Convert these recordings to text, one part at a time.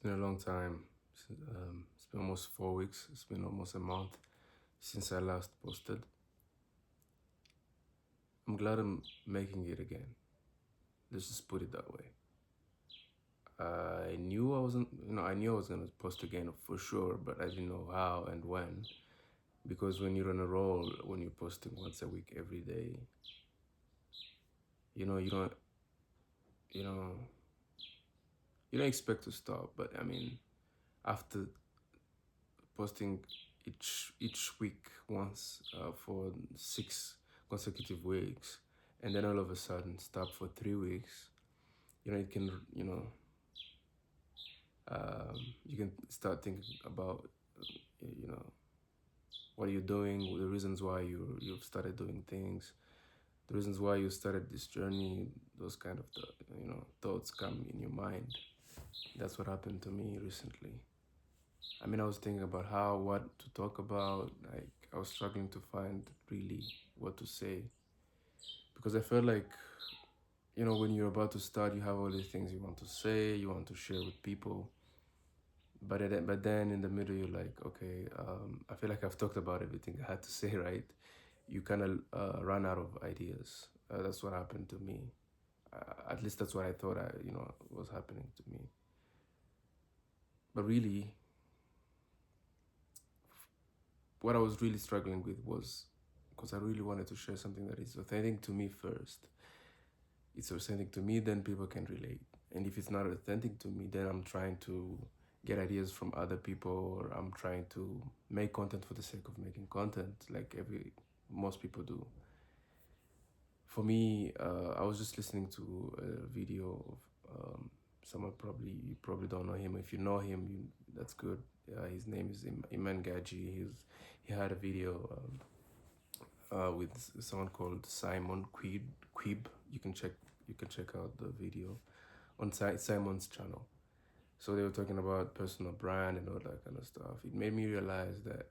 been a long time. It's been almost 4 weeks. It's been almost a month since I last posted. I'm glad I'm making it again. Let's just put it that way. I knew I wasn't, I knew I was gonna post again for sure, but I didn't know how and when. Because when you're on a roll, when you're posting once a week every day, you know, you don't, you know, you don't expect to stop. But I mean, after posting each week once for 6 consecutive weeks, and then all of a sudden stop for 3 weeks. It can you can start thinking about you know what you're doing, the reasons why you've started doing things, the reasons why you started this journey. Those kind of thoughts come in your mind. That's what happened to me recently. I mean, I was thinking about what to talk about. Like, I was struggling to find really what to say because I felt like, when you're about to start, you have all these things you want to say, you want to share with people. But then in the middle, you're like, okay, I feel like I've talked about everything I had to say, right? You kind of run out of ideas. That's what happened to me. At least that's what I thought was happening to me. But really, what I was really struggling with was because I really wanted to share something that is authentic to me first. It's authentic to me, then people can relate. And if it's not authentic to me, then I'm trying to get ideas from other people, or I'm trying to make content for the sake of making content, like most people do. For me, I was just listening to a video of someone. You probably don't know him. If you know him, that's good. His name is Iman Gaji. He had a video with someone called Simon Quib. You can check out the video on Simon's channel. So they were talking about personal brand and all that kind of stuff. It made me realize that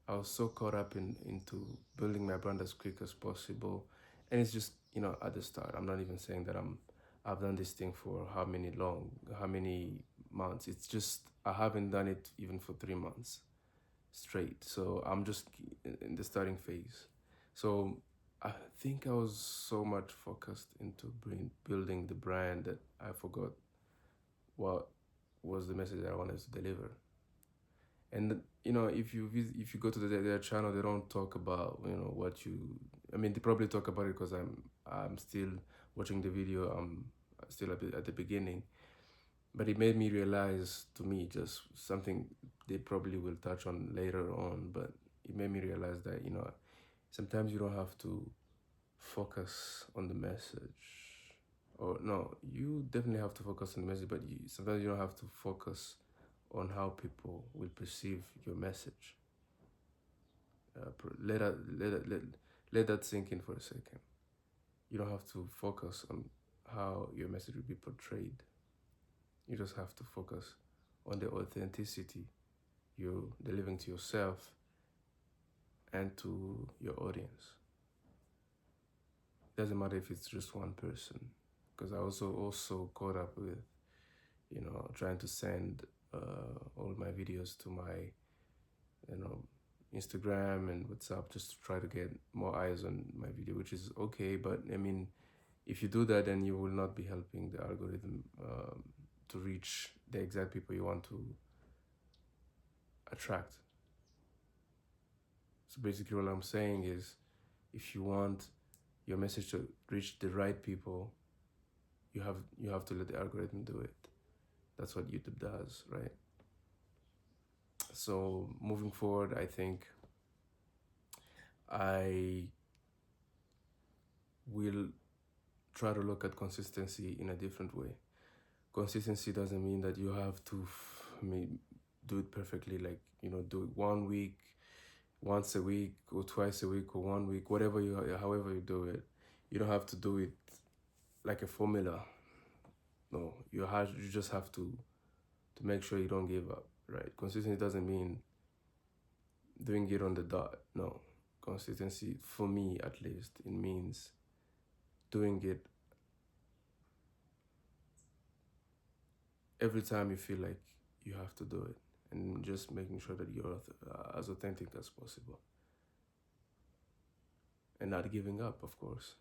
I was so caught up into building my brand as quick as possible, and it's just at the start. I'm not even saying that I've done this thing for how many months. It's just I haven't done it even for 3 months straight. So I'm just in the starting phase. So I think I was so much focused into building the brand that I forgot what was the message that I wanted to deliver. And if you go to their channel, they don't talk about what you. I mean, they probably talk about it because I'm still watching the video. I'm still at the beginning, but it made me realize, to me, just something they probably will touch on later on. But it made me realize that sometimes you don't have to focus on the message, or no, you definitely have to focus on the message, but sometimes you don't have to focus on how people will perceive your message. Let that sink in for a second. You don't have to focus on how your message will be portrayed. You just have to focus on the authenticity you're delivering to yourself and to your audience. Doesn't matter if it's just one person, because I also caught up with trying to send all my videos to my Instagram and WhatsApp, just to try to get more eyes on my video, which is okay. But I mean, if you do that, then you will not be helping the algorithm to reach the exact people you want to attract. So basically, what I'm saying is, if you want your message to reach the right people, you have to let the algorithm do it. That's what YouTube does, right? So moving forward, I think I will try to look at consistency in a different way. Consistency doesn't mean that you have to do it perfectly, like do it 1 week, once a week, or twice a week, or 1 week, however you do it. You don't have to do it like a formula. No, you just have to make sure you don't give up, right? Consistency doesn't mean doing it on the dot. No, consistency, for me at least, it means doing it every time you feel like you have to do it, and just making sure that you're as authentic as possible, and not giving up, of course.